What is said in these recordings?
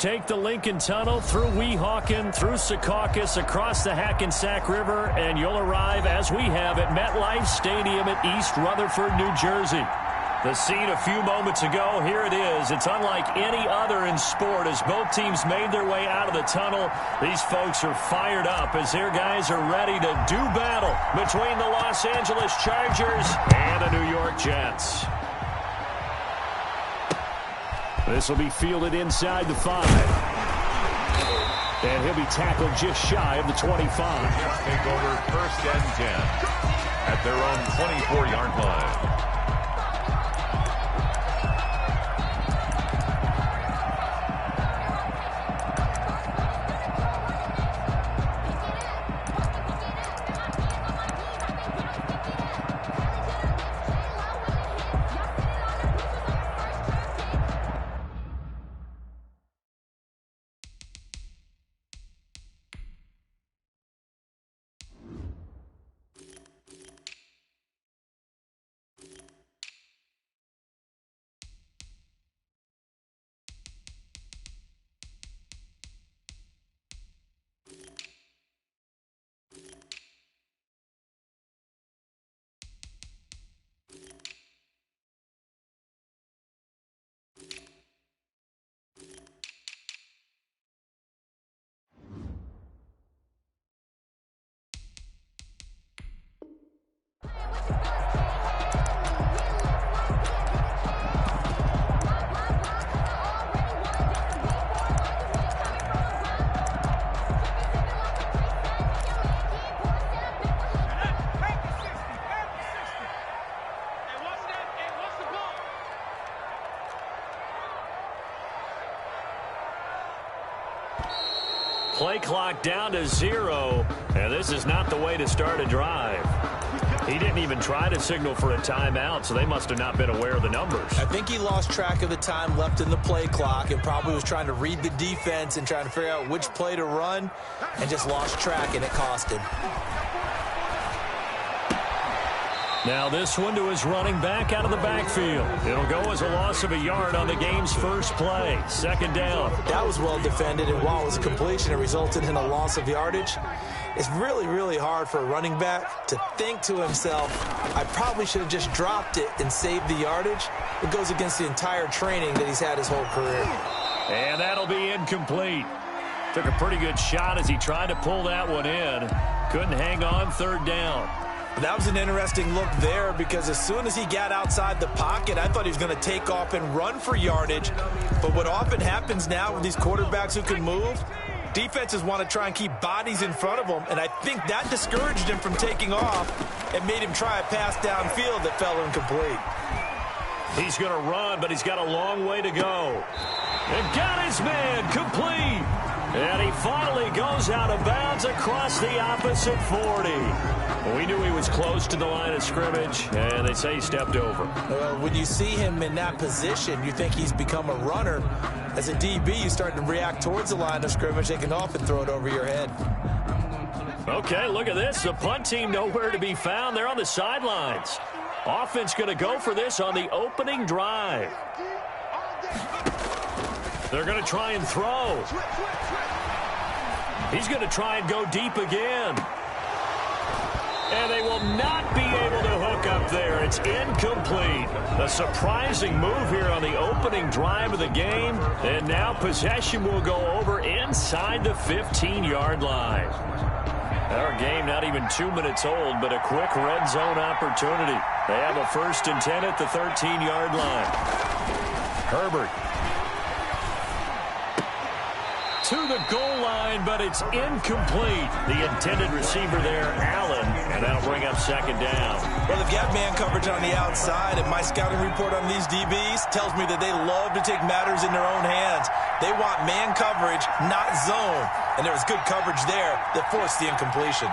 take the Lincoln Tunnel through Weehawken, through Secaucus, across the Hackensack River, and you'll arrive, as we have, at MetLife Stadium at East Rutherford, New Jersey. The scene a few moments ago, here it is. It's unlike any other in sport. As both teams made their way out of the tunnel, these folks are fired up as their guys are ready to do battle between the Los Angeles Chargers and the New York Jets. This will be fielded inside the 5. And he'll be tackled just shy of the 25. Jets take over 1st and 10 at their own 24-yard line. Play clock down to 0, and this is not the way to start a drive. He didn't even try to signal for a timeout, so they must have not been aware of the numbers. I think he lost track of the time left in the play clock and probably was trying to read the defense and trying to figure out which play to run and just lost track, and it cost him. Now this one to his running back out of the backfield. It'll go as a loss of a yard on the game's first play. 2nd down. That was well defended, and while it was a completion, it resulted in a loss of yardage. It's really, really hard for a running back to think to himself, I probably should have just dropped it and saved the yardage. It goes against the entire training that he's had his whole career. And that'll be incomplete. Took a pretty good shot as he tried to pull that one in. Couldn't hang on 3rd down. That was an interesting look there because as soon as he got outside the pocket, I thought he was going to take off and run for yardage. But what often happens now with these quarterbacks who can move, defenses want to try and keep bodies in front of them, and I think that discouraged him from taking off and made him try a pass downfield that fell incomplete. He's going to run, but he's got a long way to go. And got his man complete. And he finally goes out of bounds across the opposite 40. We knew he was close to the line of scrimmage, and they say he stepped over. When you see him in that position, you think he's become a runner. As a DB, you start to react towards the line of scrimmage. They can often throw it over your head. Okay, look at this. The punt team nowhere to be found. They're on the sidelines. Offense going to go for this on the opening drive. They're going to try and throw. He's going to try and go deep again. And they will not be able to hook up there. It's incomplete. A surprising move here on the opening drive of the game. And now possession will go over inside the 15-yard line. Our game not even 2 minutes old, but a quick red zone opportunity. They have a 1st and 10 at the 13-yard line. Herbert to the goal line, but it's incomplete. The intended receiver there, Allen, and that'll bring up 2nd down. Well, they've got man coverage on the outside, and my scouting report on these DBs tells me that they love to take matters in their own hands. They want man coverage, not zone, and there was good coverage there that forced the incompletion.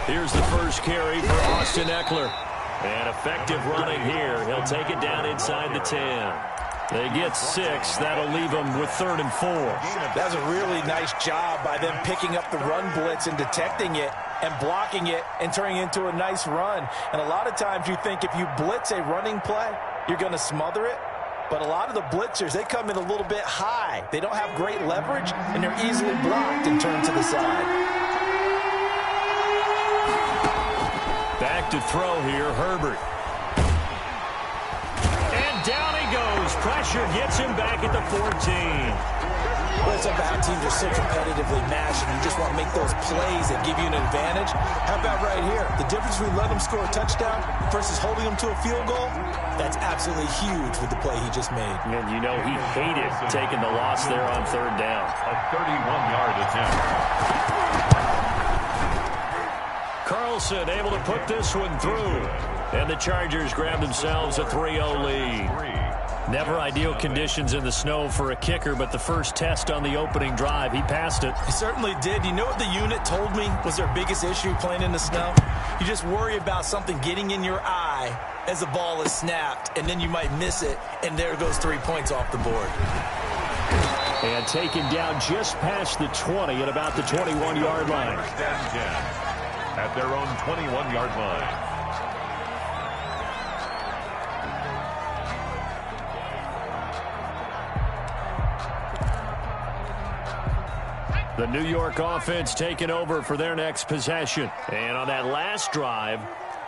Here's the first carry for Austin Eckler. And effective running here. He'll take it down inside the 10. They get 6. That'll leave them with 3rd and 4. That's a really nice job by them picking up the run blitz and detecting it and blocking it and turning it into a nice run. And a lot of times you think if you blitz a running play, you're going to smother it. But a lot of the blitzers, they come in a little bit high. They don't have great leverage, and they're easily blocked and turned to the side. Back to throw here, Herbert. And down he goes. Pressure gets him back at the 14. Well, it's about how teams are so competitively matched, and you just want to make those plays that give you an advantage. How about right here? The difference between letting them score a touchdown versus holding them to a field goal, that's absolutely huge with the play he just made. And you know he hated taking the loss there on third down. A 31-yard attempt. Carlson able to put this one through. And the Chargers grab themselves a 3-0 lead. Never ideal conditions in the snow for a kicker, but the first test on the opening drive, he passed it. He certainly did. You know what the unit told me was their biggest issue playing in the snow? You just worry about something getting in your eye as the ball is snapped, and then you might miss it, and there goes 3 points off the board. And taken down just past the 20 at about the 21-yard line. First and 10 at their own 21-yard line. The New York offense taking over for their next possession. And on that last drive,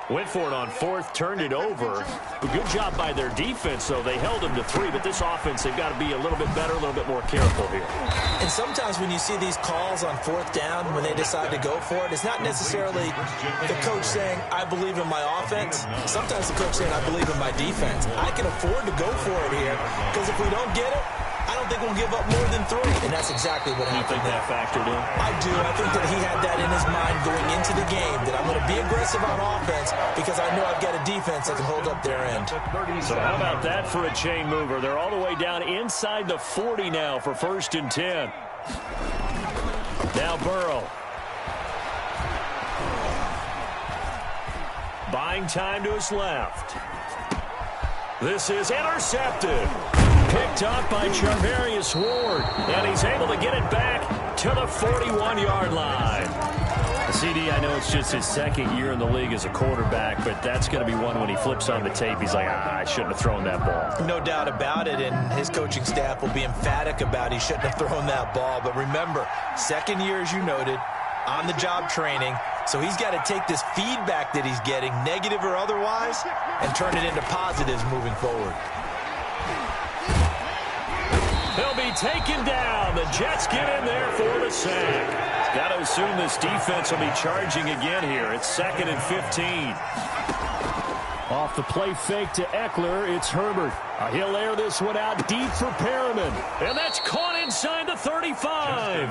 went for it on fourth, turned it over. A good job by their defense, though. They held them to 3, but this offense, they've got to be a little bit better, a little bit more careful here. And sometimes when you see these calls on fourth down, when they decide to go for it, it's not necessarily the coach saying, I believe in my offense. Sometimes the coach saying, I believe in my defense. I can afford to go for it here, because if we don't get it, I don't think we'll give up more than 3, and that's exactly what happened. You think that factored in? I do. I think that he had that in his mind going into the game, that I'm going to be aggressive on offense because I know I've got a defense that can hold up their end. So how about that for a chain mover? They're all the way down inside the 40 now for 1st and 10. Now Burrow. Buying time to his left. This is intercepted. Picked up by Charvarius Ward, and he's able to get it back to the 41-yard line. CD, I know it's just his second year in the league as a quarterback, but that's going to be one when he flips on the tape. He's like, I shouldn't have thrown that ball. No doubt about it, and his coaching staff will be emphatic about he shouldn't have thrown that ball. But remember, second year, as you noted, on-the-job training, so he's got to take this feedback that he's getting, negative or otherwise, and turn it into positives moving forward. He'll be taken down. The Jets get in there for the sack. Got to assume this defense will be charging again here. It's 2nd and 15. Off the play fake to Eckler, it's Herbert. He'll air this one out deep for Perriman. And that's caught inside the 35.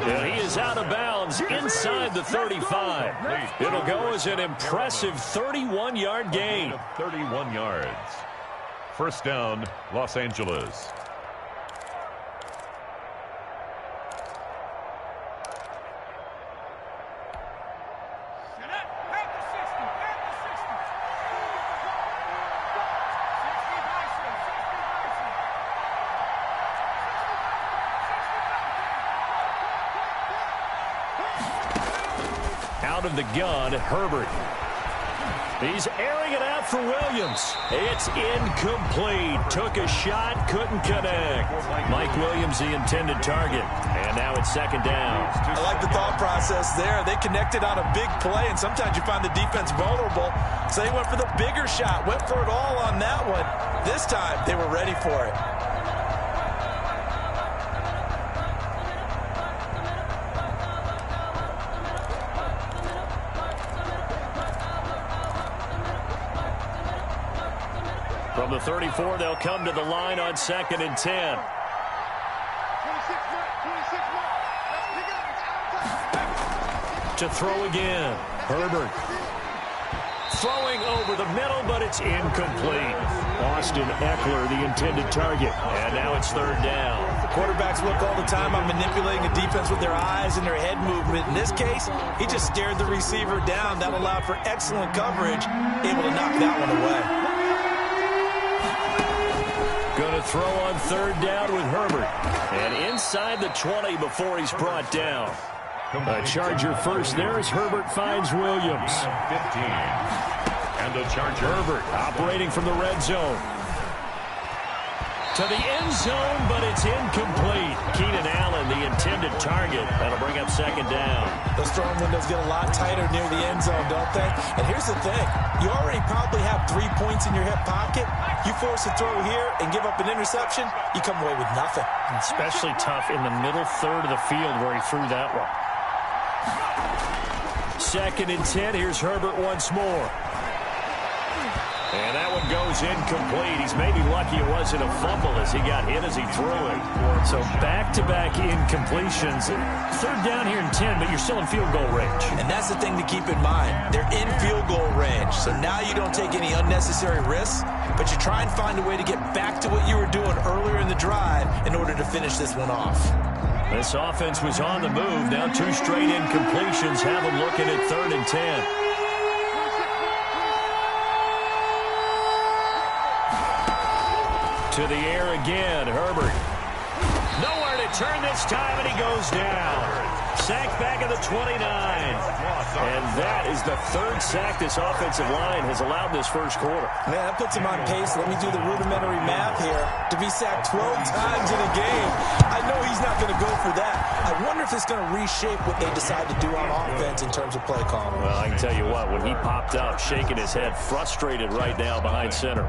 And he is out of bounds inside the 35. It'll go as an impressive 31-yard gain. 31 yards. First down, Los Angeles. Out of the gun, Herbert. He's airing it out for Williams. It's incomplete. Took a shot, couldn't connect. Mike Williams, the intended target. And now it's 2nd down. I like the thought process there. They connected on a big play, and sometimes you find the defense vulnerable. So they went for the bigger shot, went for it all on that one. This time, they were ready for it. From the 34, they'll come to the line on 2nd and 10. To throw again. Herbert. Throwing over the middle, but it's incomplete. Austin Eckler, the intended target. And now it's 3rd down. Quarterbacks work all the time on manipulating the defense with their eyes and their head movement. In this case, he just stared the receiver down. That allowed for excellent coverage, able to knock that one away. Going to throw on 3rd down with Herbert. And inside the 20 before he's brought down. A Charger first there as Herbert finds Williams. 15. And a Charger. Herbert operating from the red zone. To the end zone, but it's incomplete. Keenan Allen, the intended target. That'll bring up second down. Those throwing windows get a lot tighter near the end zone, don't they? And here's the thing. You already probably have 3 points in your hip pocket. You force a throw here and give up an interception, you come away with nothing. Especially tough in the middle third of the field where he threw that one. 2nd and 10. Here's Herbert once more. And that one goes incomplete. He's maybe lucky it wasn't a fumble as he got hit as he threw it. So back-to-back incompletions. 3rd down here in 10, but you're still in field goal range. And that's the thing to keep in mind. They're in field goal range. So now you don't take any unnecessary risks, but you try and find a way to get back to what you were doing earlier in the drive in order to finish this one off. This offense was on the move. Now 2 straight incompletions have them looking at 3rd and 10. To the air again, Herbert. Nowhere to turn this time, and he goes down. Sacked back at the 29. And that is the 3rd sack this offensive line has allowed this first quarter. Man, that puts him on pace. Let me do the rudimentary math here. To be sacked 12 times in a game, I know he's not going to go for that. I wonder if it's going to reshape what they decide to do on offense in terms of play calling. Well, I can tell you what, when he popped up, shaking his head, frustrated right now behind center.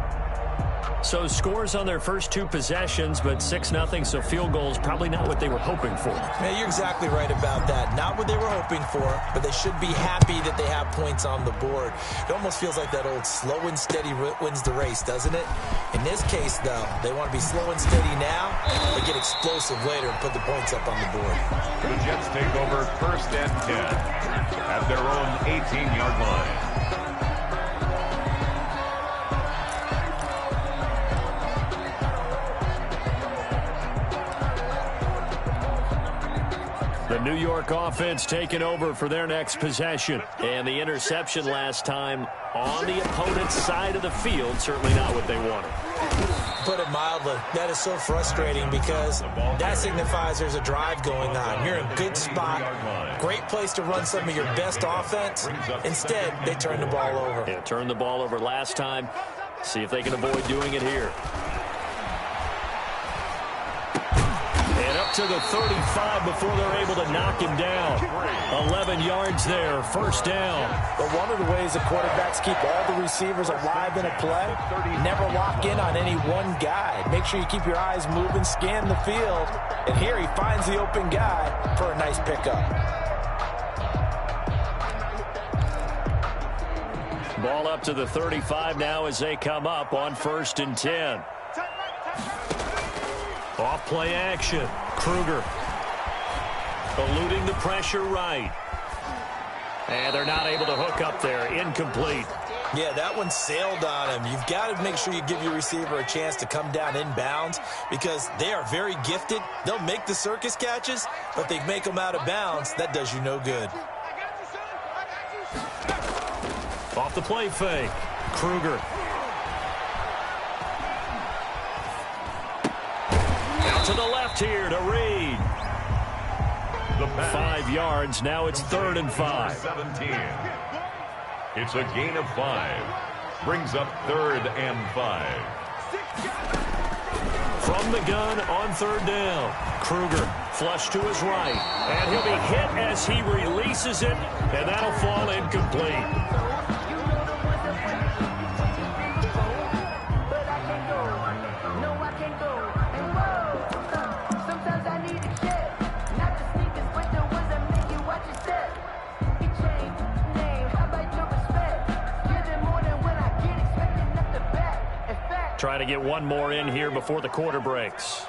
So scores on their first 2 possessions, but 6-0, so field goals probably not what they were hoping for. Man, you're exactly right about that. Not what they were hoping for, but they should be happy that they have points on the board. It almost feels like that old slow and steady wins the race, doesn't it? In this case, though, they want to be slow and steady now, but get explosive later and put the points up on the board. The Jets take over 1st and 10 at their own 18-yard line. The New York offense taking over for their next possession. And the interception last time on the opponent's side of the field, certainly not what they wanted. Put it mildly, that is so frustrating because that signifies there's a drive going on. You're in a good spot, great place to run some of your best offense. Instead, they turn the ball over. Yeah, turned the ball over last time. See if they can avoid doing it here. To the 35 before they're able to knock him down. 11 yards there, 1st down. But one of the ways the quarterbacks keep all the receivers alive in a play, never lock in on any one guy. Make sure you keep your eyes moving, scan the field. And here he finds the open guy for a nice pickup. Ball up to the 35 now as they come up on 1st and 10. Off play action. Kruger eluding the pressure right. And they're not able to hook up there. Incomplete. Yeah, that one sailed on him. You've got to make sure you give your receiver a chance to come down inbounds because they are very gifted. They'll make the circus catches, but they make them out of bounds. That does you no good. Off the play fake. Kruger. To the left here to Reed. 5 yards. Now it's 3rd and 5. 17. It's a gain of 5. Brings up 3rd and 5. From the gun on 3rd down. Kruger flush to his right. And he'll be hit as he releases it. And that'll fall incomplete. Try to get one more in here before the quarter breaks.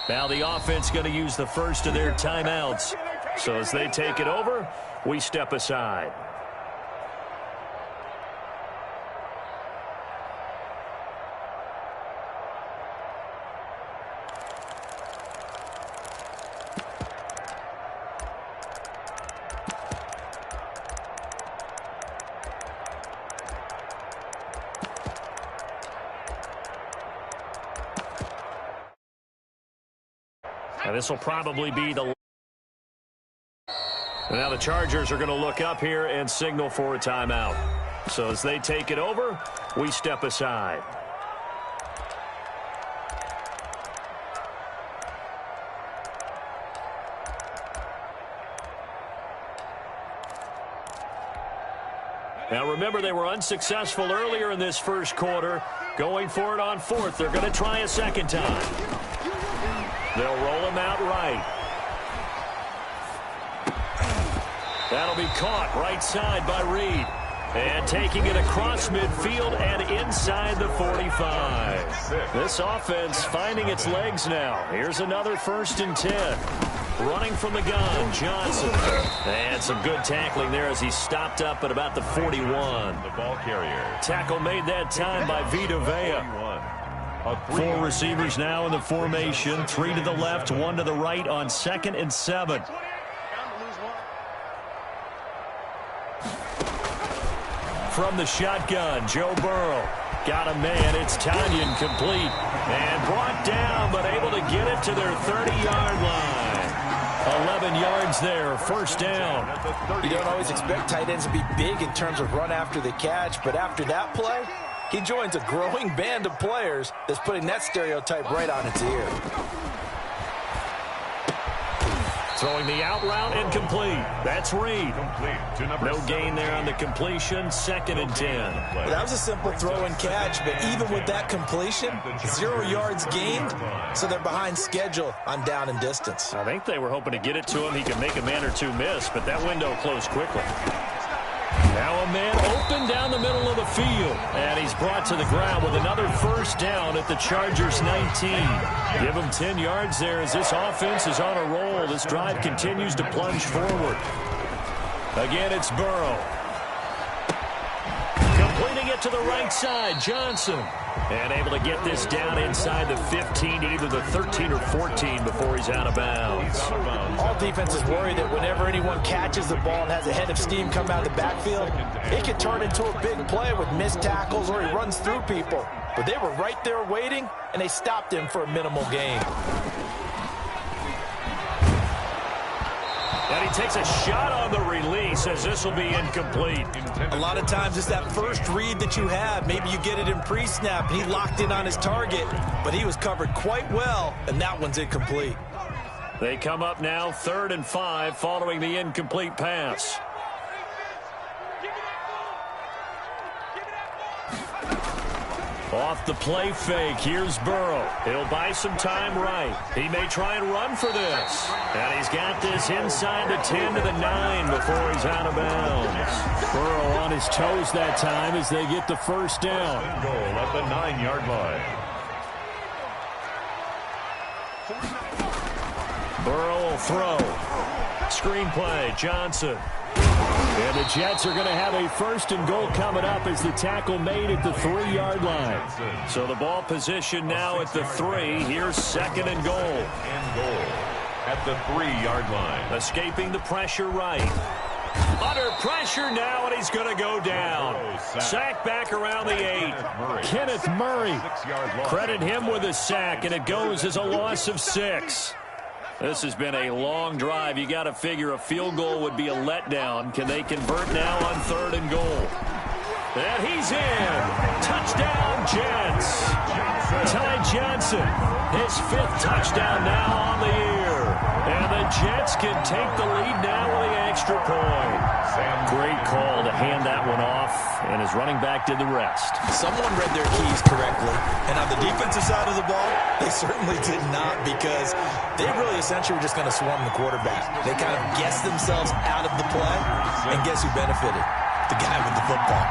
Now the offense going to use the first of their timeouts. So as they take it over, we step aside. Now this will probably be the... Now the Chargers are going to look up here and signal for a timeout. So as they take it over, we step aside. Now remember, they were unsuccessful earlier in this first quarter. Going for it on fourth. They're going to try a second time. They'll roll him out right. That'll be caught right side by Reed. And taking it across midfield and inside the 45. This offense finding its legs now. Here's another 1st and 10. Running from the gun, Johnson. And some good tackling there as he stopped up at about the 41. The ball carrier. Tackle made that time by Vita Vea. 4 receivers now in the formation. 3 to the left, 1 to the right on 2nd and 7. From the shotgun, Joe Burrow. Got a man. It's Tanyan complete. And brought down, but able to get it to their 30-yard line. 11 yards there, 1st down. You don't always expect tight ends to be big in terms of run after the catch, but after that play, he joins a growing band of players that's putting that stereotype right on its ear. Throwing the out route and complete. That's Reed. No gain there on the completion. 2nd and 10. Well, that was a simple throw and catch, but even with that completion, 0 yards gained, so they're behind schedule on down and distance. I think they were hoping to get it to him. He could make a man or two miss, but that window closed quickly. Now a man open down the middle of the field. And he's brought to the ground with another 1st down at the Chargers 19. Give him 10 yards there as this offense is on a roll. This drive continues to plunge forward. Again, it's Burrow. Completing it to the right side, Johnson. And able to get this down inside the 15, either the 13 or 14 before he's out of bounds. All defenses worry that whenever anyone catches the ball and has a head of steam come out of the backfield, it can turn into a big play with missed tackles or he runs through people. But they were right there waiting, and they stopped him for a minimal gain. And he takes a shot on the release as this will be incomplete. A lot of times it's that first read that you have. Maybe you get it in pre-snap, and he locked in on his target, but he was covered quite well, and that one's incomplete. They come up now 3rd and 5 following the incomplete pass. Off the play fake, here's Burrow. He'll buy some time right. He may try and run for this. And he's got this inside the 10 to the 9 before he's out of bounds. Burrow on his toes that time as they get the 1st down. Goal at the 9-yard line. Burrow will throw. Screenplay, Johnson. And the Jets are going to have a 1st and goal coming up as the tackle made at the 3-yard line. So the ball position now at the 3. Here's 2nd and goal. And goal at the 3-yard line. Escaping the pressure right. Under pressure now, and he's going to go down. Sack back around the 8. Kenneth Murray. Credit him with a sack, and it goes as a loss of 6. This has been a long drive. You got to figure a field goal would be a letdown. Can they convert now on 3rd and goal? And he's in. Touchdown, Jets. Ty Johnson, his 5th touchdown now on the year. And the Jets can take the lead now with the extra point. Great call to hand that one off, and his running back did the rest. Someone read their keys correctly, and on the defensive side of the ball, they certainly did not, because they really essentially were just going to swarm the quarterback. They kind of guessed themselves out of the play, and guess who benefited? The guy with the football.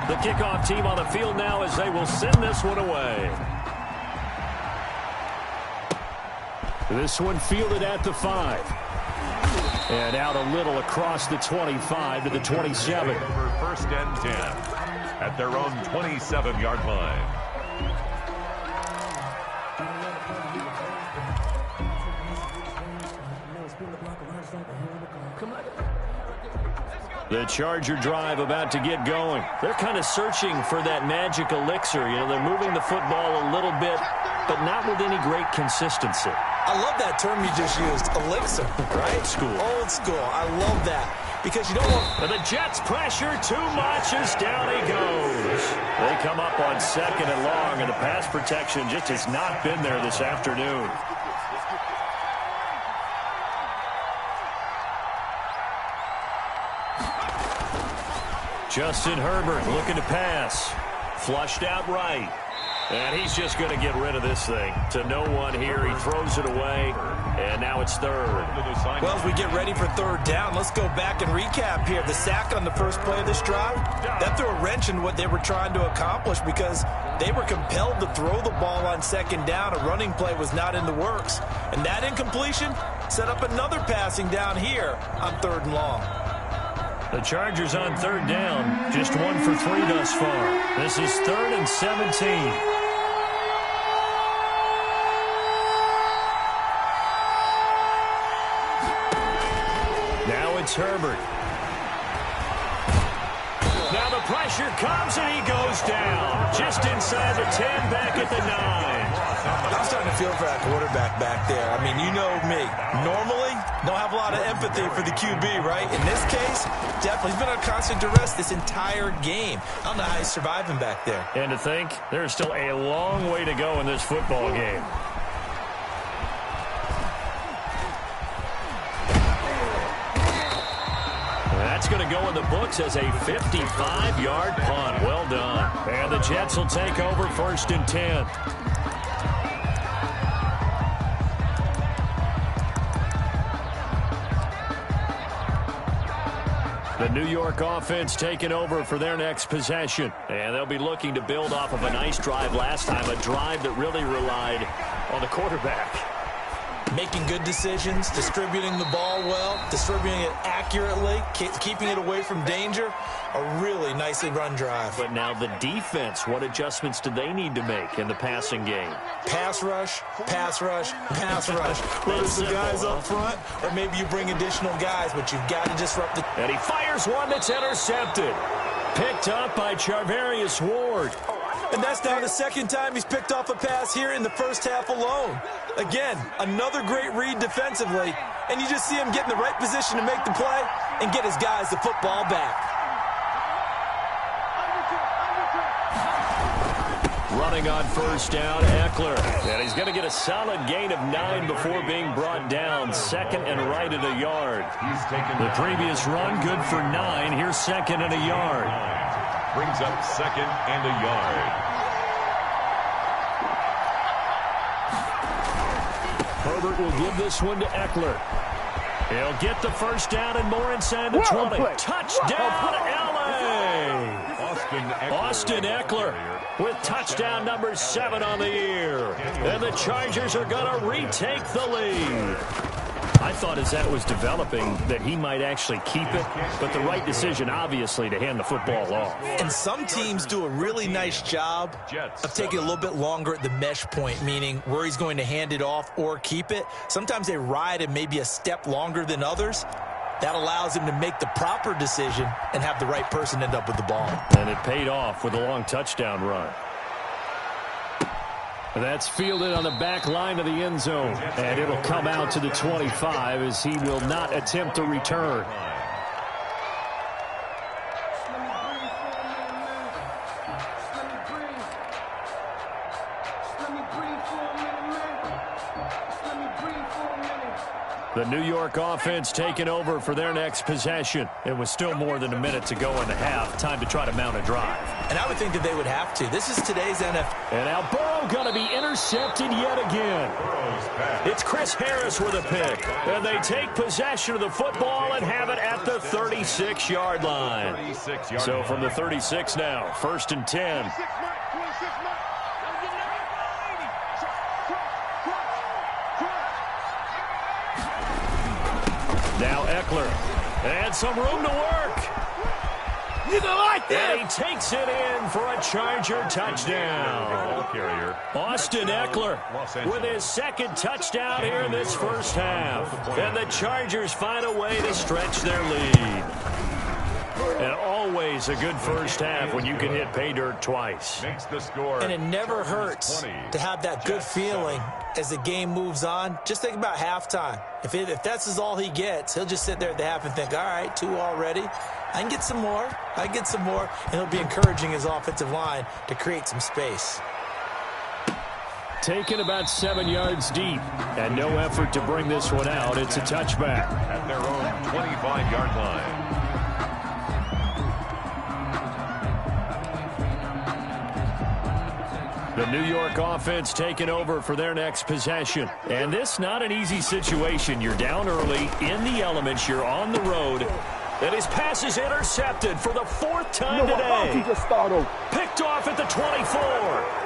The kickoff team on the field now as they will send this one away. This one fielded at the 5. And out a little across the 25 to the 27. For 1st and 10 at their own 27-yard line. The Charger drive about to get going. They're kind of searching for that magic elixir. You know, they're moving the football a little bit but not with any great consistency. I love that term you just used, elixir, right? Old school. Old school. I love that. Because you don't want... But the Jets pressure too much as down he goes. They come up on 2nd and long, and the pass protection just has not been there this afternoon. Justin Herbert looking to pass. Flushed out right. And he's just going to get rid of this thing. To no one here. He throws it away. And now it's 3rd. Well, as we get ready for 3rd down, let's go back and recap here. The sack on the first play of this drive, that threw a wrench in what they were trying to accomplish because they were compelled to throw the ball on 2nd down. A running play was not in the works. And that incompletion set up another passing down here on 3rd and long. The Chargers on 3rd down, just 1 for 3 thus far. This is 3rd and 17. Now it's Herbert. Now the pressure comes and he goes down. Just inside the 10, back at the 9. I'm starting to feel for that quarterback back there. I mean, you know me. Normally, don't have a lot of empathy for the QB, right? In this case, definitely. He's been on constant duress this entire game. I don't know how he's surviving back there. And to think, there's still a long way to go in this football game. That's going to go in the books as a 55-yard punt. Well done. And the Jets will take over 1st and 10. The New York offense taking over for their next possession. And they'll be looking to build off of a nice drive last time, a drive that really relied on the quarterback. Making good decisions, distributing the ball well, distributing it accurately, keeping it away from danger. A really nicely run drive. But now the defense, what adjustments do they need to make in the passing game? Pass rush, pass rush, pass rush. Whether it's the guys up front or maybe you bring additional guys, but you've got to disrupt the... And he fires one that's intercepted. Picked up by Charvarius Ward. And that's now the 2nd time he's picked off a pass here in the first half alone. Again, another great read defensively, and you just see him get in the right position to make the play and get his guys the football back. Running on 1st down, Eckler. And he's going to get a solid gain of 9 before being brought down. 2nd and right at a yard. The previous run, good for 9. Here's 2nd and a yard. Brings up 2nd and a yard. Herbert will give this one to Eckler. He'll get the 1st down and more inside the 20. Touchdown, L.A. Austin Eckler with touchdown number 7 on the year. And the Chargers are going to retake the lead. I thought as that was developing that he might actually keep it, but the right decision, obviously, to hand the football off. And some teams do a really nice job of taking a little bit longer at the mesh point, meaning where he's going to hand it off or keep it. Sometimes they ride it maybe a step longer than others. That allows him to make the proper decision and have the right person end up with the ball. And it paid off with a long touchdown run. That's fielded on the back line of the end zone. And it'll come out to the 25 as he will not attempt to return. The New York offense taking over for their next possession. It was still more than a minute to go in the half. Time to try to mount a drive. And I would think that they would have to. This is today's NFL. And now Burrow going to be intercepted yet again. It's Chris Harris with a pick. And they take possession of the football and have it at the 36-yard line. So from the 36 now, 1st and 10. Now Eckler. And some room to work. You don't like that. And he takes it in for a Charger touchdown. Austin Eckler with his 2nd touchdown here in this first half. And the Chargers find a way to stretch their lead. And always a good first half when you can hit pay dirt twice. Makes the score. And it never hurts to have that good feeling as the game moves on. Just think about halftime. If that's all he gets, he'll just sit there at the half and think, all right, 2 already. I can get some more. I can get some more. And he'll be encouraging his offensive line to create some space. Taken about 7 yards deep, and no effort to bring this one out. It's a touchback. At their own 25-yard line. The New York offense taking over for their next possession. And this not an easy situation. You're down early, in the elements, you're on the road. And his pass is intercepted for the 4th time today. Picked off at the 24.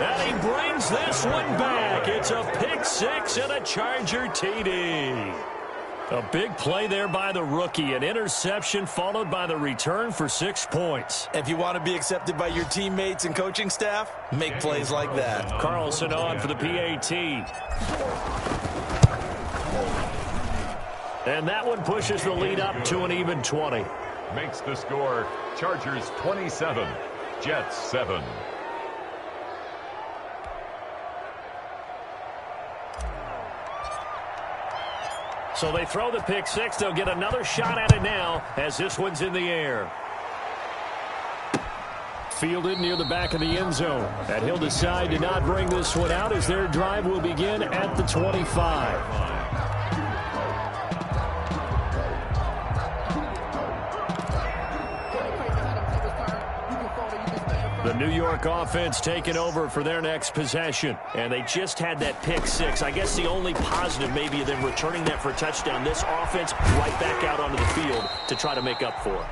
And he brings this one back. It's a pick 6 and a Charger TD. A big play there by the rookie. An interception followed by the return for 6 points. If you want to be accepted by your teammates and coaching staff, make plays like that. Carlson on for the PAT. And that one pushes the lead up to an even 20. Makes the score Chargers 27, Jets 7. So they throw the pick 6. They'll get another shot at it now as this one's in the air. Fielded near the back of the end zone. And he'll decide to not bring this one out as their drive will begin at the 25. The New York offense taking over for their next possession. And they just had that pick 6. I guess the only positive maybe of them returning that for a touchdown. This offense right back out onto the field to try to make up for it.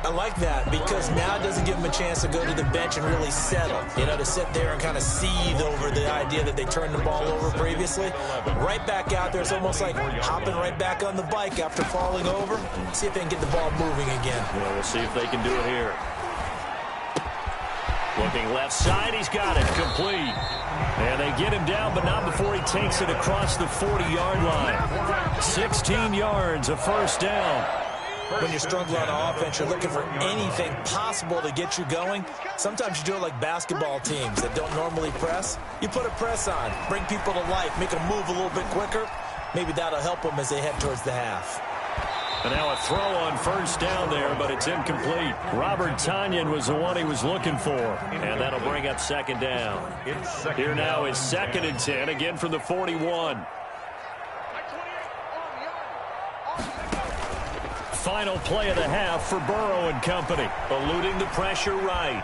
I like that because now it doesn't give them a chance to go to the bench and really settle. You know, to sit there and kind of seethe over the idea that they turned the ball over previously. Right back out there. It's almost like hopping right back on the bike after falling over. See if they can get the ball moving again. Well, we'll see if they can do it here. Looking left side, he's got it, complete. And they get him down, but not before he takes it across the 40-yard line. 16 yards, a first down. When you're struggling on offense, you're looking for anything possible to get you going. Sometimes you do it like basketball teams that don't normally press. You put a press on, bring people to life, make them move a little bit quicker. Maybe that'll help them as they head towards the half. And now a throw on first down there, but it's incomplete. Robert Tonyan was the one he was looking for. And that'll bring up second down. Here now is 2nd and 10, again from the 41. Final play of the half for Burrow and company. Eluding the pressure right.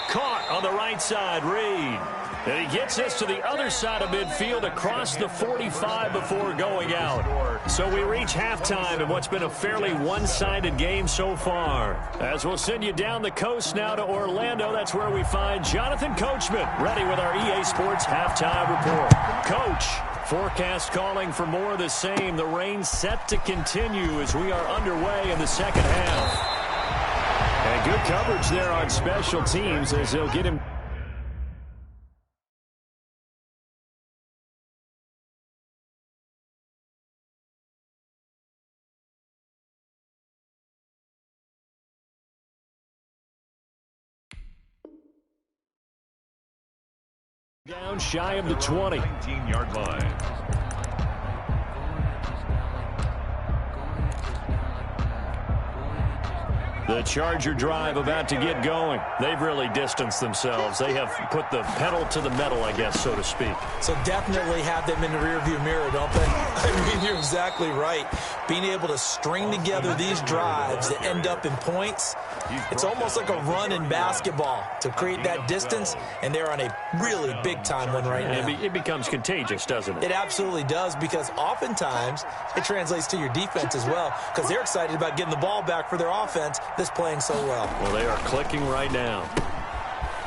Caught on the right side, Reed. And he gets this to the other side of midfield across the 45 before going out. So we reach halftime in what's been a fairly one-sided game so far. As we'll send you down the coast now to Orlando, that's where we find Jonathan Coachman ready with our EA Sports halftime report. Coach, forecast calling for more of the same. The rain set to continue as we are underway in the second half. And good coverage there on special teams as they'll get him. Down shy of the 20. 19-yard line. The Charger drive about to get going. They've really distanced themselves. They have put the pedal to the metal, I guess, so to speak. So definitely have them in the rearview mirror, don't they? I mean, you're exactly right. Being able to string together these drives that end up in points, it's almost like a run in basketball to create that distance, and they're on a really big-time one right now. It becomes contagious, doesn't it? It absolutely does, because oftentimes it translates to your defense as well, because they're excited about getting the ball back for their offense that's playing so well. Well, they are clicking right now.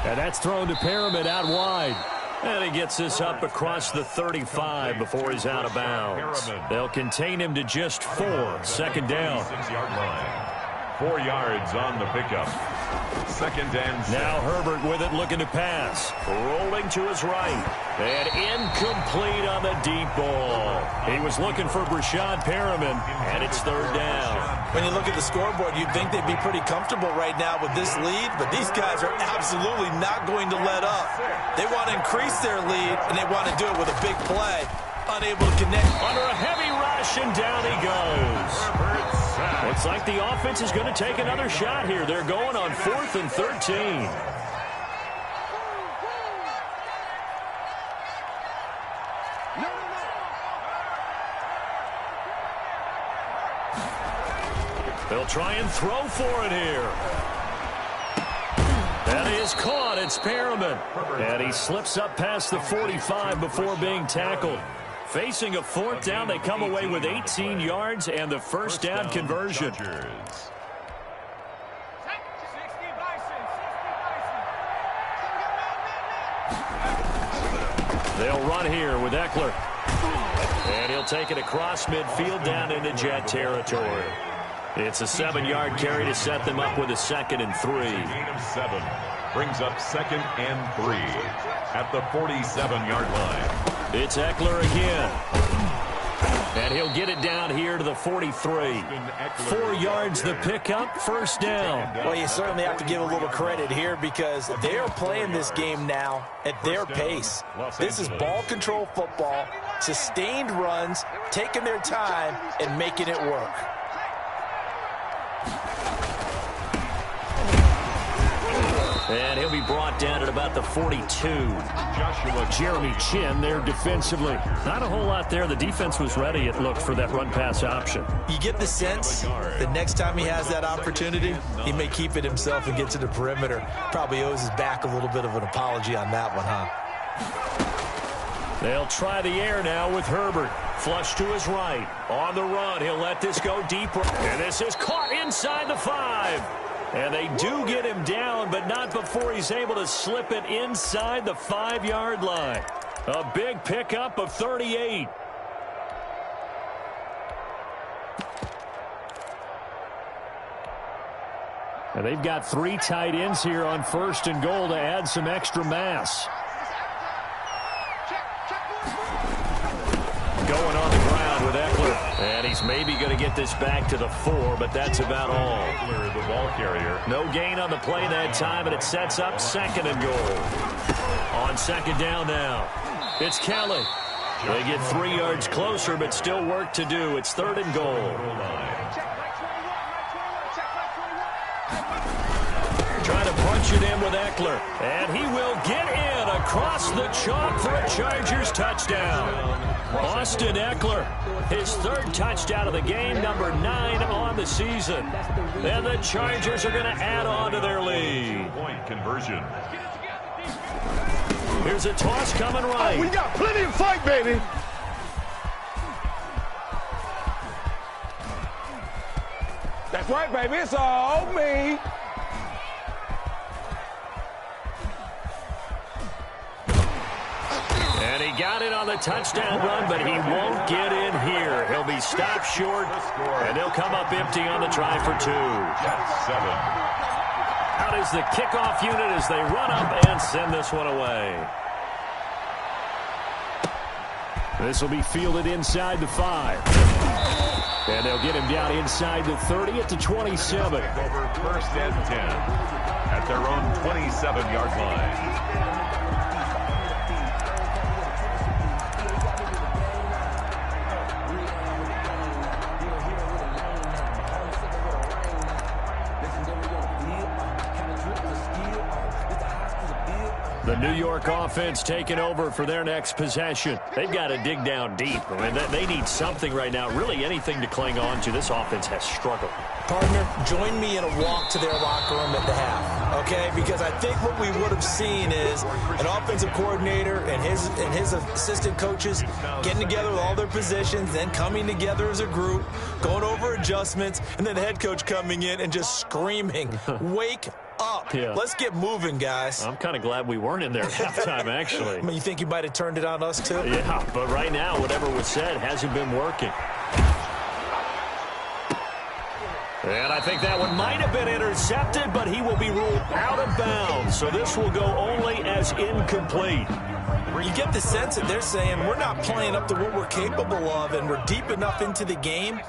And that's thrown to Perriman out wide. And he gets this up across the 35 before he's out of bounds. They'll contain him to just 4. Second down. 6-yard line. 4 yards on the pickup. Second and 6. Now Herbert with it, looking to pass. Rolling to his right. And incomplete on the deep ball. He was looking for Brashad Perriman, and it's third down. When you look at the scoreboard, you'd think they'd be pretty comfortable right now with this lead, but these guys are absolutely not going to let up. They want to increase their lead, and they want to do it with a big play. Unable to connect. Under a heavy rush, and down he goes. Looks like the offense is going to take another shot here. They're going on 4th and 13. They'll try and throw for it here. That is caught. It's Perriman. And he slips up past the 45 before being tackled. Facing a 4th down, they come away with 18 yards and the first down conversion. They'll run here with Eckler. And he'll take it across midfield down into Jet territory. It's a 7-yard carry to set them up with a 2nd and 3. Gain of 7 brings up 2nd and 3 at the 47-yard line. It's Eckler again. And he'll get it down here to the 43. 4 yards the pickup, first down. Well, you certainly have to give a little credit here because they are playing this game now at their pace. This is ball control football, sustained runs, taking their time, and making it work. And he'll be brought down at about the 42. Jeremy Chin there defensively. Not a whole lot there. The defense was ready, it looked, for that run-pass option. You get the sense that next time he has that opportunity, he may keep it himself and get to the perimeter. Probably owes his back a little bit of an apology on that one, huh? They'll try the air now with Herbert. Flush to his right. On the run, he'll let this go deeper. And this is caught inside the 5. And they do get him down, but not before he's able to slip it inside the 5-yard line. A big pickup of 38. And they've got 3 tight ends here on 1st and goal to add some extra mass. Going on the ground with Eckler. And he's maybe going to get this back to the 4, but that's about all. Eckler, the ball carrier. No gain on the play that time, and it sets up 2nd and goal. On 2nd down now, it's Kelly. They get 3 yards closer, but still work to do. It's 3rd and goal. Trying to punch it in with Eckler. And he will get in across the chalk for a Chargers touchdown. Austin Eckler, his 3rd touchdown of the game, number 9 on the season. And the Chargers are going to add on to their lead. Point conversion. Here's a toss coming right. Oh, we got plenty of fight, baby. That's right, baby. It's all me. And he got it on the touchdown run, but he won't get in here. He'll be stopped short, and they'll come up empty on the try for 2. Jets 7. Out is the kickoff unit as they run up and send this one away. This will be fielded inside the 5. And they'll get him down inside the 30 at the 27. Over 1st and 10 at their own 27-yard line. The New York offense taking over for their next possession. They've got to dig down deep. I mean, they need something right now, really anything to cling on to. This offense has struggled. Partner, join me in a walk to their locker room at the half, okay? Because I think what we would have seen is an offensive coordinator and his assistant coaches getting together with all their positions, then coming together as a group, going over adjustments, and then the head coach coming in and just screaming, wake up. Yeah. Let's get moving, guys. I'm kind of glad we weren't in there at halftime, actually. I mean, you think you might have turned it on us, too? Yeah, but right now, whatever was said hasn't been working. And I think that one might have been intercepted, but he will be ruled out of bounds. So this will go only as incomplete. You get the sense that they're saying we're not playing up to what we're capable of, and we're deep enough into the game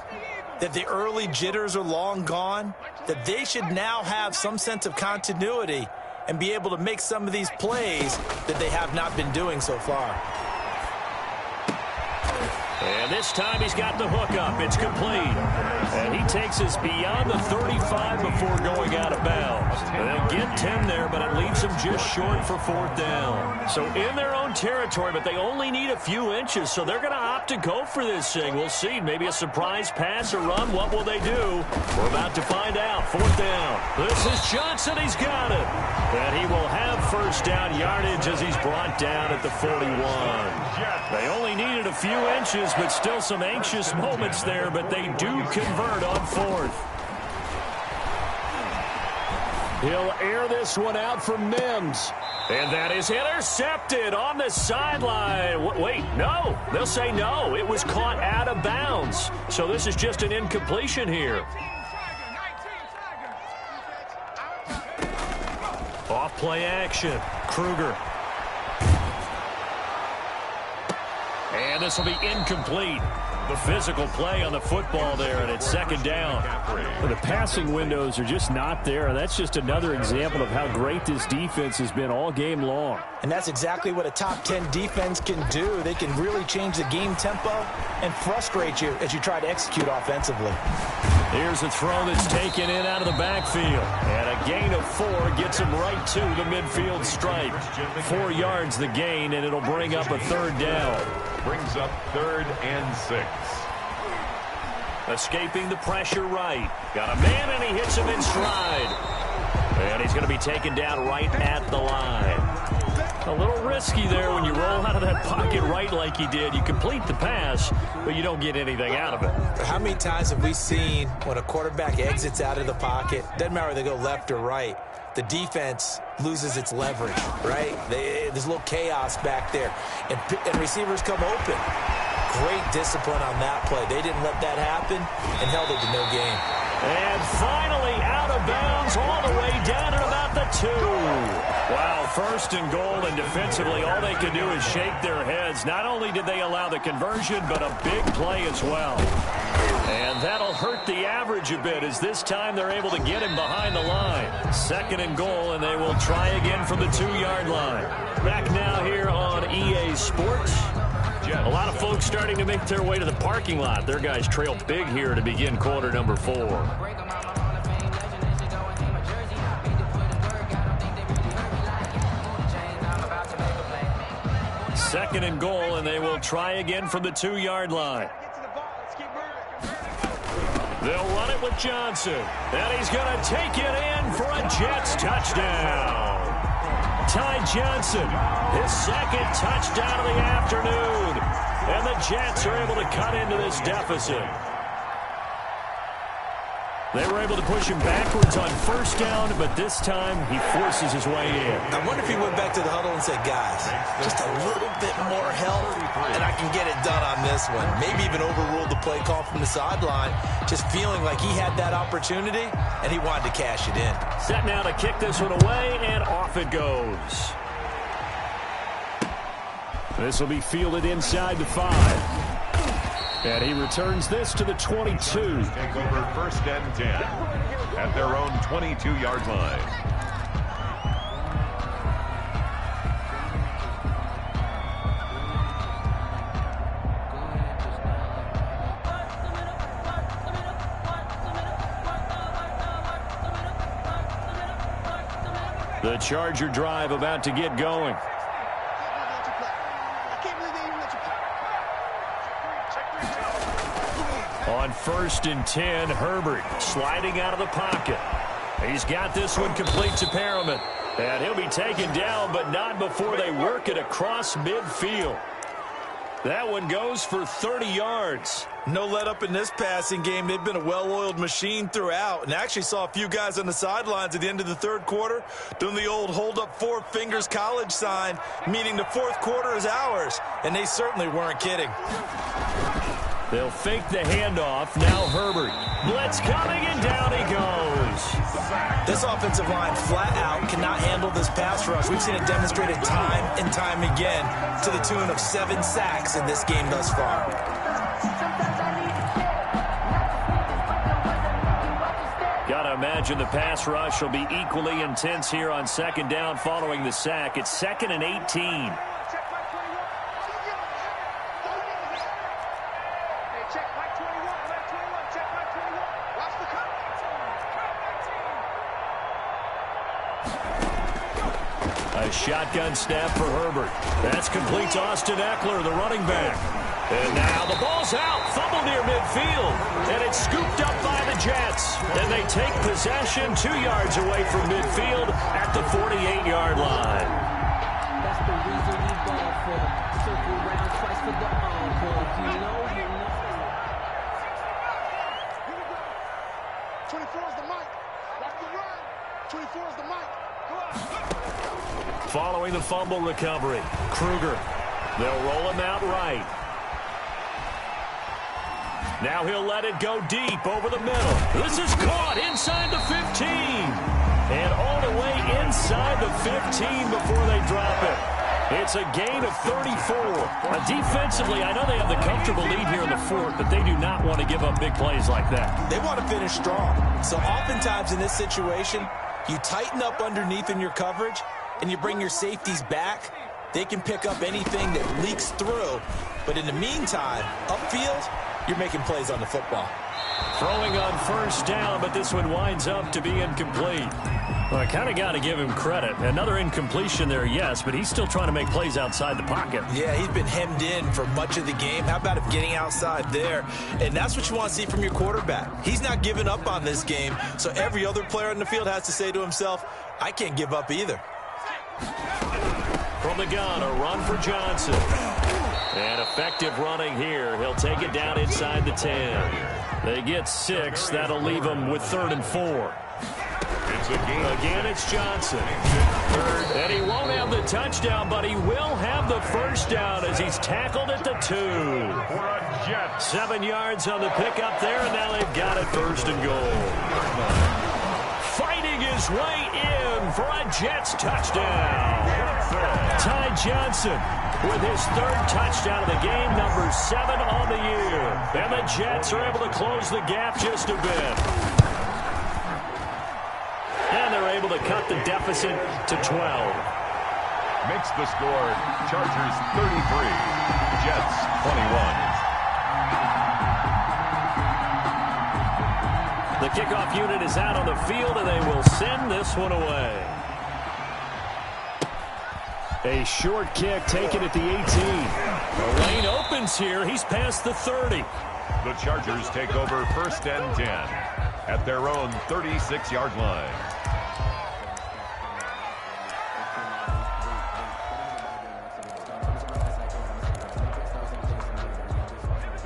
that the early jitters are long gone, that they should now have some sense of continuity and be able to make some of these plays that they have not been doing so far. And this time he's got the hook up. It's complete. And he takes us beyond the 35 before going out of bounds. And they'll get 10 there, but it leaves them just short for 4th down. So in their own territory, but they only need a few inches, so they're going to opt to go for this thing. We'll see. Maybe a surprise pass or run. What will they do? We're about to find out. 4th down. This is Johnson. He's got it. And he will have 1st down yardage as he's brought down at the 41. They only needed a few inches, but still some anxious moments there, but they do convert on 4th. He'll air this one out for Mims. And that is intercepted on the sideline. Wait, no. They'll say no. It was caught out of bounds. So this is just an incompletion here. Off play action. Kruger. And this will be incomplete. The physical play on the football there, and it's 2nd down. Well, the passing windows are just not there, and that's just another example of how great this defense has been all game long. And that's exactly what a top 10 defense can do. They can really change the game tempo and frustrate you as you try to execute offensively. Here's a throw that's taken in out of the backfield. And a gain of 4 gets him right to the midfield stripe. 4 yards the gain, and it'll bring up a 3rd down. Brings up 3rd and 6. Escaping the pressure right. Got a man, and he hits him in stride. And he's going to be taken down right at the line. A little risky there when you roll out of that pocket right like he did. You complete the pass, but you don't get anything out of it. How many times have we seen when a quarterback exits out of the pocket, doesn't matter whether they go left or right, the defense loses its leverage, right? There's a little chaos back there, and receivers come open. Great discipline on that play. They didn't let that happen and held it to no gain. And finally out of bounds all the way down at about the 2. Wow, 1st and goal, and defensively all they could do is shake their heads. Not only did they allow the conversion, but a big play as well. And that'll hurt the average a bit as this time they're able to get him behind the line. 2nd and goal, and they will try again from the 2-yard line. Back now here on EA Sports. A lot of folks starting to make their way to the parking lot. Their guys trail big here to begin quarter number 4. 2nd and goal, and they will try again from the 2-yard line. They'll run it with Johnson, and he's going to take it in for a Jets touchdown. Ty Johnson, his 2nd touchdown of the afternoon, and the Jets are able to cut into this deficit. They were able to push him backwards on 1st down, but this time he forces his way in. I wonder if he went back to the huddle and said, guys, just a little bit more help, and I can get it done on this one. Maybe even overruled the play call from the sideline, just feeling like he had that opportunity, and he wanted to cash it in. Set now to kick this one away, and off it goes. This will be fielded inside the 5. And he returns this to the 22. Take over 1st and 10 at their own 22-yard line. The Charger drive about to get going. On 1st and 10, Herbert sliding out of the pocket. He's got this one complete to Perriman. And he'll be taken down, but not before they work it across midfield. That one goes for 30 yards. No let up in this passing game. They've been a well-oiled machine throughout. And actually saw a few guys on the sidelines at the end of the 3rd quarter doing the old hold up 4 fingers college sign, meaning the 4th quarter is ours. And they certainly weren't kidding. They'll fake the handoff. Now Herbert. Blitz coming, and down he goes. This offensive line flat out cannot handle this pass rush. We've seen it demonstrated time and time again to the tune of 7 sacks in this game thus far. Gotta imagine the pass rush will be equally intense here on second down following the sack. It's 2nd and 18. A shotgun snap for Herbert. That's complete to Austin Eckler, the running back. And now the ball's out. Fumble near midfield. And it's scooped up by the Jets. And they take possession 2 yards away from midfield at the 48-yard line. That's the reason we ball for. Circle round twice for the encore. You know. 24 is the mic. Watch the run. 24 is the mic. Go on. Following the fumble recovery, Kruger. They'll roll him out right. Now he'll let it go deep over the middle. This is caught inside the 15. And all the way inside the 15 before they drop it. It's a gain of 34. Defensively, I know they have the comfortable lead here in the fourth, but they do not want to give up big plays like that. They want to finish strong. So oftentimes in this situation, you tighten up underneath in your coverage, and you bring your safeties back. They can pick up anything that leaks through. But in the meantime, upfield, you're making plays on the football. Throwing on first down, but this one winds up to be incomplete. Well, I kind of got to give him credit. Another incompletion there, yes, but he's still trying to make plays outside the pocket. Yeah, he's been hemmed in for much of the game. How about him getting outside there? And that's what you want to see from your quarterback. He's not giving up on this game, so every other player on the field has to say to himself, I can't give up either. From the gun, a run for Johnson. And effective running here. He'll take it down inside the 10. They get 6. That'll leave them with 3rd and 4. Again, it's Johnson. And he won't have the touchdown, but he will have the first down as he's tackled at the 2. 7 yards on the pickup there, and now they've got it 1st and goal. Fighting his way in for a Jets touchdown. Ty Johnson with his 3rd touchdown of the game, number 7 on the year. And the Jets are able to close the gap just a bit. And they're able to cut the deficit to 12. Makes the score Chargers 33, Jets 21. The kickoff unit is out on the field, and they will send this one away. A short kick taken at the 18. The lane opens here. He's past the 30. The Chargers take over 1st and 10 at their own 36-yard line.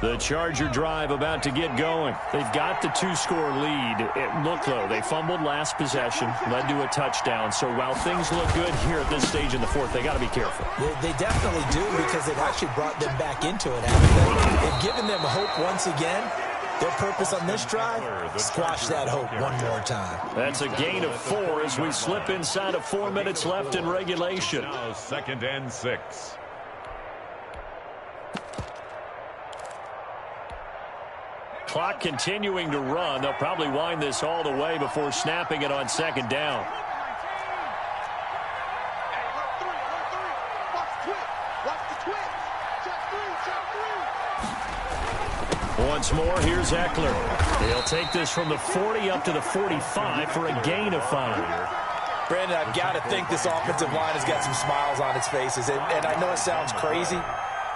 The Charger drive about to get going. They've got the 2-score lead. Look, though, they fumbled last possession, led to a touchdown. So while things look good here at this stage in the fourth, they got to be careful. They definitely do, because they've actually brought them back into it, haven't they? They've given them hope once again. Their purpose on this drive, squash that hope one more time. That's a gain of 4 as we slip inside of 4 minutes left in regulation. Now 2nd and 6. Clock continuing to run. They'll probably wind this all the way before snapping it on 2nd down. Once more, here's Eckler. He'll take this from the 40 up to the 45 for a gain of 5. Brandon, I've got to think this offensive line has got some smiles on its faces. And I know it sounds crazy,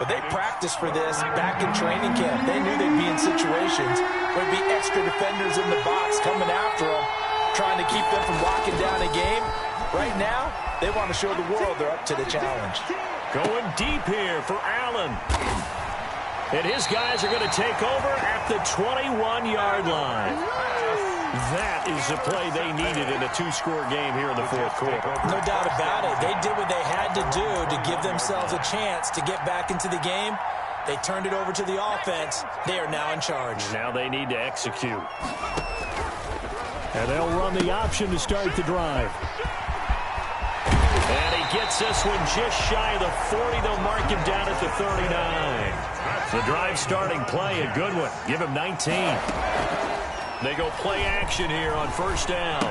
but they practiced for this back in training camp. They knew they'd be in situations where there'd be extra defenders in the box coming after them, trying to keep them from locking down a game. Right now, they want to show the world they're up to the challenge. Going deep here for Allen. And his guys are going to take over at the 21-yard line. That is the play they needed in a 2-score game here in the fourth quarter. No doubt about it. They did what they had to do to give themselves a chance to get back into the game. They turned it over to the offense. They are now in charge. Now they need to execute. And they'll run the option to start the drive. And he gets this one just shy of the 40. They'll mark him down at the 39. The drive starting play, a good one. Give him 19. They go play action here on first down.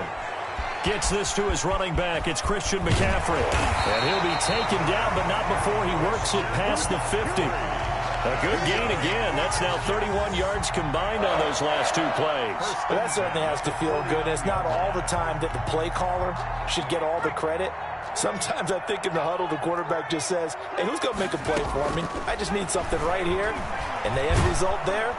Gets this to his running back. It's Christian McCaffrey. And he'll be taken down, but not before he works it past the 50. A good gain again. That's now 31 yards combined on those last two plays. Well, that certainly has to feel good. It's not all the time that the play caller should get all the credit. Sometimes I think in the huddle, the quarterback just says, hey, who's going to make a play for me? I just need something right here. And the end result there.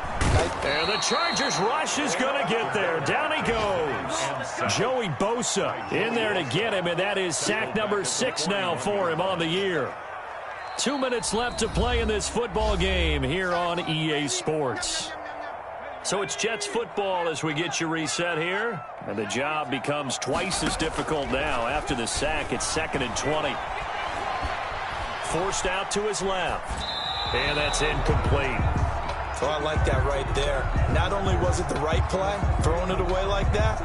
And the Chargers rush is going to get there. Down he goes. Joey Bosa in there to get him, and that is sack number 6 now for him on the year. 2 minutes left to play in this football game here on EA Sports. So it's Jets football as we get you reset here. And the job becomes twice as difficult now. After the sack, it's 2nd and 20. Forced out to his left. And that's incomplete. Oh, I like that right there. Not only was it the right play, throwing it away like that,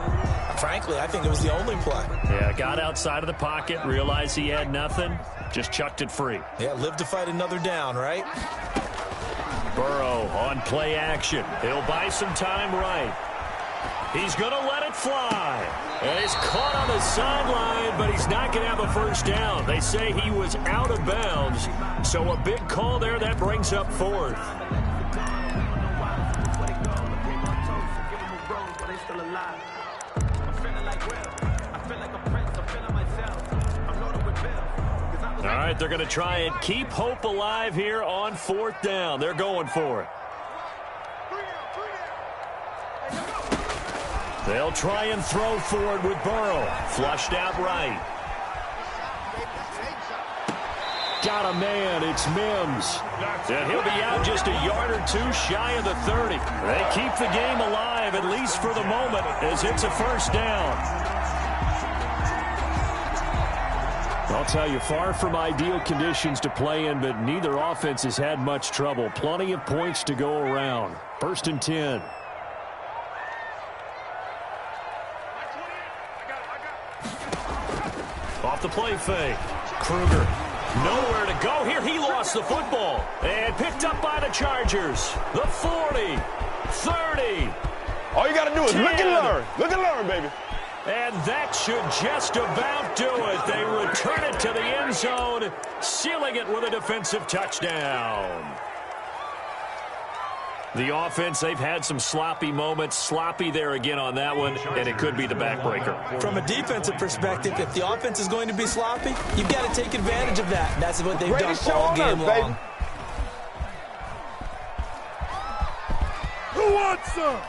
frankly, I think it was the only play. Yeah, got outside of the pocket, realized he had nothing, just chucked it free. Yeah, live to fight another down, right? Burrow on play action. He'll buy some time right. He's going to let it fly. And he's caught on the sideline, but he's not going to have a first down. They say he was out of bounds. So a big call there. That brings up 4th. All right, they're going to try and keep hope alive here on 4th down. They're going for it. They'll try and throw forward with Burrow. Flushed out right. Got a man. It's Mims. And he'll be out just a yard or two shy of the 30. They keep the game alive, at least for the moment, as it's a first down. I'll tell you, far from ideal conditions to play in, but neither offense has had much trouble. Plenty of points to go around. 1st and 10. Off the play fake. Kruger. Nowhere to go here. He lost the football. And picked up by the Chargers. The 40. 30. All you got to do is 10. look and learn. Look and learn, baby. And that should just about do it. They return it to the end zone, sealing it with a defensive touchdown. The offense, they've had some sloppy moments. Sloppy there again on that one, and it could be the backbreaker. From a defensive perspective, if the offense is going to be sloppy, you've got to take advantage of that. And that's what they've done all game long. Who wants some?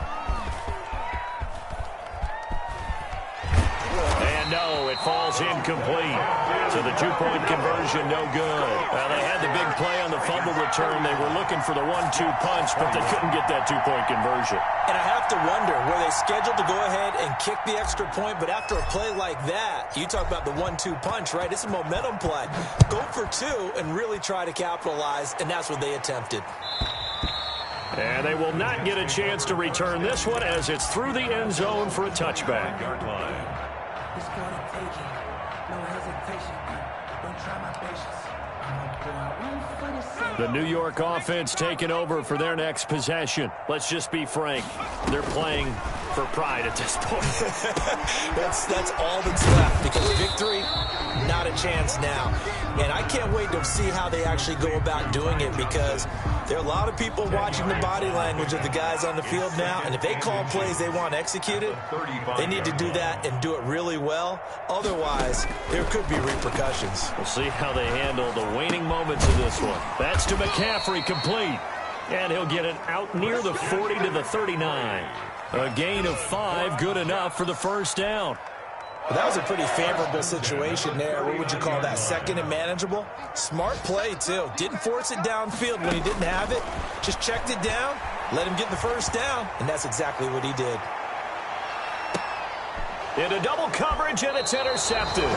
And no, it falls incomplete. So the 2-point conversion, no good. Well, they had the big play on the fumble return. They were looking for the 1-2 punch, but they couldn't get that 2-point conversion. And I have to wonder, were they scheduled to go ahead and kick the extra point? But after a play like that, you talk about the 1-2 punch, right? It's a momentum play. Go for 2 and really try to capitalize, and that's what they attempted. And they will not get a chance to return this one as it's through the end zone for a touchback. It's gonna take it. No hesitation. Don't try my patience. The New York offense taking over for their next possession. Let's just be frank. They're playing for pride at this point. That's all that's left, because victory, not a chance now. And I can't wait to see how they actually go about doing it, because there are a lot of people watching the body language of the guys on the field now, and if they call plays they want executed, they need to do that and do it really well. Otherwise, there could be repercussions. We'll see how they handle the waning moments of this one. That's to McCaffrey, complete. And he'll get it out near the 40 to the 39. A gain of 5, good enough for the first down. Well, that was a pretty favorable situation there. What would you call that? 2nd and manageable? Smart play, too. Didn't force it downfield when he didn't have it. Just checked it down, let him get the first down, and that's exactly what he did. Into double coverage, and it's intercepted.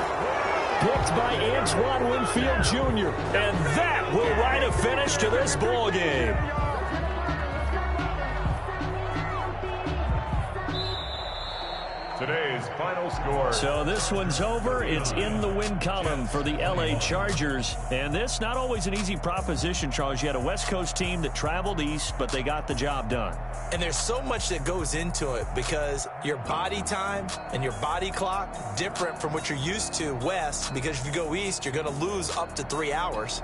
picked by Antoine Winfield Jr. And that will write a finish to this ball game. Today's final score. So this one's over. It's in the win column for the L.A. Chargers. And this, not always an easy proposition, Charles. You had a West Coast team that traveled east, but they got the job done. And there's so much that goes into it because your body time and your body clock different from what you're used to west, because if you go east, you're going to lose up to 3 hours,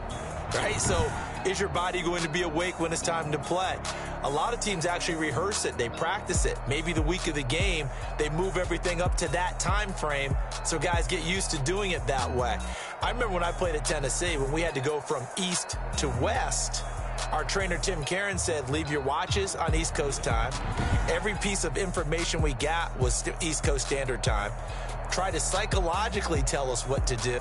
right? So is your body going to be awake when it's time to play? A lot of teams actually rehearse it. They practice it. Maybe the week of the game, they move everything up to that time frame so guys get used to doing it that way. I remember when I played at Tennessee, when we had to go from east to west, our trainer, Tim Caron, said, leave your watches on East Coast time. Every piece of information we got was East Coast Standard Time. Try to psychologically tell us what to do.